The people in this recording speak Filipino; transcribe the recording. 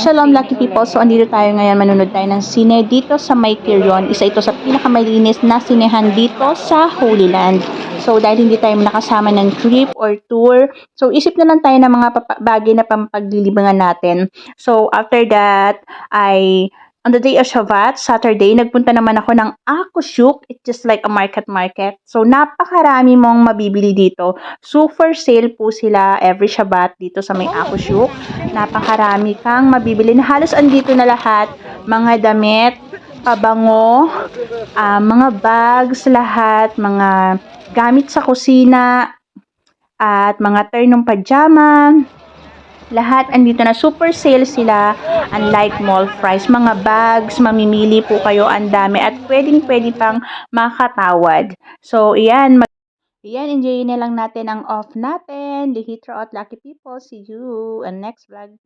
Shalom lucky people, so andito tayo ngayon, manunod tayo ng sine dito sa May Quirón. Isa ito sa pinakamalinis na sinehan dito sa Holy Land. So dahil hindi tayo nakasama ng trip or tour, so isip na lang tayo ng mga bagay na pampaglilibangan natin. So after that, on the day of Shabbat, Saturday, nagpunta naman ako ng Akusyuk. It's just like a market. So, napakarami mong mabibili dito. Super sale po sila every Shabbat dito sa may Akusyuk. Napakarami kang mabibili. Halos andito na lahat. Mga damit, pabango, mga bags, lahat. Mga gamit sa kusina, at mga ternong pajama. Lahat andito na, super sale sila, unlike mall price. Mga bags, mamimili po kayo, ang dami, at pwede pang makatawad. So, iyan, enjoy na lang natin ang off natin. Lihitro at lucky people, see you on next vlog.